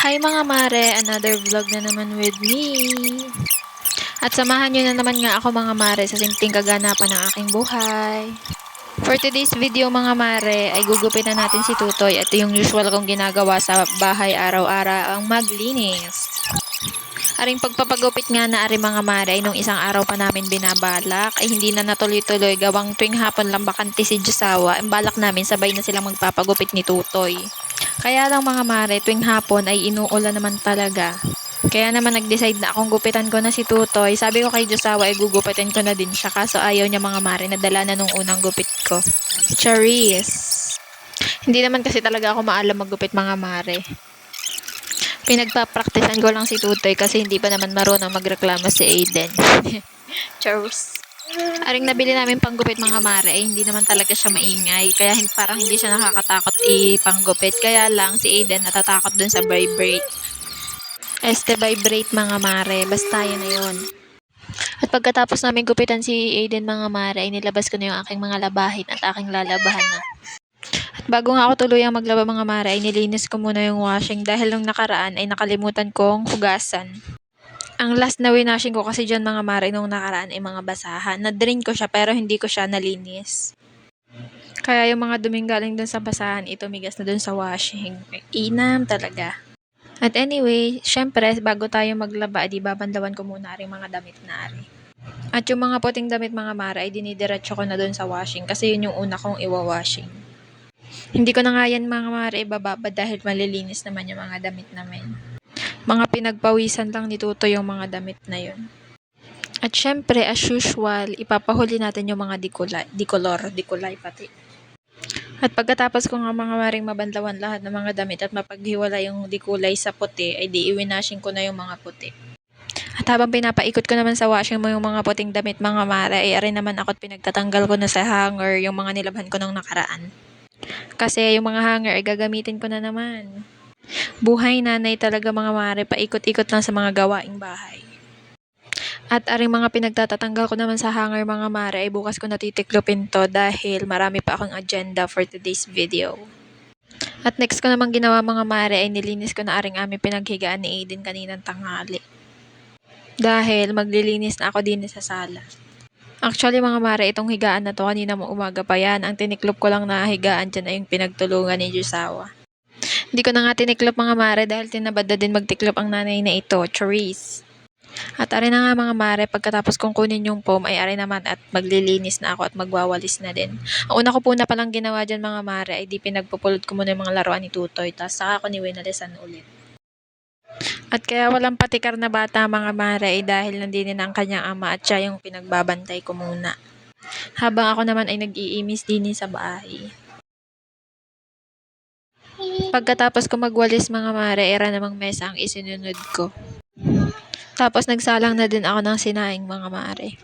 Hi mga mare, another vlog na naman with me. At samahan nyo na naman nga ako mga mare sa simpleng kaganapan ng aking buhay. For today's video mga mare ay gugupitan natin si Tutoy at yung usual kong ginagawa sa bahay araw-araw ang maglinis. Aring pagpapagupit nga na ari mga mare ay nung isang araw pa namin binabalak ay hindi na natuloy-tuloy gawang tuwing hapon lang bakante si Josawa. Ang balak namin sabay na silang magpapagupit ni Tutoy. Kaya lang mga mare tuwing hapon ay inuulan naman talaga. Kaya naman nag-decide na akong gupitan ko na si Tutoy. Sabi ko kay Josawa ay gugupitin ko na din siya kaso ayaw niya mga mare, nadala na nung unang gupit ko. Charis! Hindi naman kasi talaga ako maalam maggupit mga mare. Pinagpapraktisan ko lang si Tutoy kasi hindi pa naman marunong magreklamo si Aiden. Charis! Aring nabili namin panggupit mga mare ay hindi naman talaga siya maingay. Kaya parang hindi siya nakakatakot ipanggupit. Kaya lang si Aiden natatakot dun sa vibrate. Vibrate mga mare. Basta yun na yun. At pagkatapos namin gupitan si Aiden mga mare ay nilabas ko na yung aking mga labahin at aking lalabahan na. At bago nga ako tuluyang maglaba mga mare ay nilinis ko muna yung washing dahil nung nakaraan ay nakalimutan kong hugasan. Ang last na winashing ko kasi dyan mga mare nung nakaraan ay mga basahan. Na-drain ko siya pero hindi ko siya nalinis. Kaya yung mga duming galing dun sa basahan, itumigas na dun sa washing. Inam talaga. At anyway, syempre, bago tayo maglaba, di babandawan ko muna rin mga damit na ari. At yung mga puting damit mga mare ay dinidiretso ko na dun sa washing kasi yun yung una kong iwa-washing. Hindi ko na nga yan mga mare ibababa dahil malilinis naman yung mga damit namin. Mga pinagpawisan lang ni Tuto yung mga damit na yun. At syempre, as usual, ipapahuli natin yung mga dikulay pati. At pagkatapos ko nga mga maring mabanlawan lahat ng mga damit at mapaghiwala yung dikulay sa puti, ay di iwinashing ko na yung mga puti. At habang pinapaikot ko naman sa washing mo yung mga puting damit mga mare, ay arin naman ako't pinagtatanggal ko na sa hanger yung mga nilabhan ko nung nakaraan. Kasi yung mga hanger ay gagamitin ko na naman. Buhay nanay talaga mga mare, paikot-ikot lang sa mga gawaing bahay. At aring mga pinagtatatanggal ko naman sa hanger mga mare ay bukas ko natitiklopin to dahil marami pa akong agenda for today's video. At next ko naman ginawa mga mare ay nilinis ko na aring aming pinaghigaan ni Aiden kaninang tanghali. Dahil maglilinis na ako din sa sala. Actually mga mare, itong higaan na to kanina mo umaga pa yan. Ang tiniklop ko lang na higaan dyan ay yung pinagtulungan ni Josawa. Hindi ko na nga tiniklop mga mare dahil tinabad na din magtiklop ang nanay na ito, Charis. At ari na nga mga mare, pagkatapos kong kunin yung foam ay ari naman at maglilinis na ako at magwawalis na din. Ang una ko po na palang ginawa dyan mga mare ay di pinagpupulot ko muna yung mga laruan ni Tutoy tapos saka ako ni winalisan ulit. At kaya walang patikar na bata mga mare ay dahil nandinin ang kanyang ama at siya yung pinagbabantay ko muna. Habang ako naman ay nag-iimis din sa bahay. Pagkatapos ko magwalis mga mare, era namang mesa ang isinunod ko. Tapos nagsalang na din ako ng sinaing mga mare.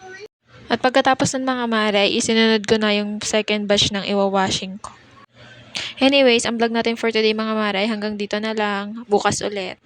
At pagkatapos ng mga mare, isinunod ko na yung second batch ng iwa-washing ko. Anyways, ang vlog natin for today mga mare hanggang dito na lang. Bukas ulit.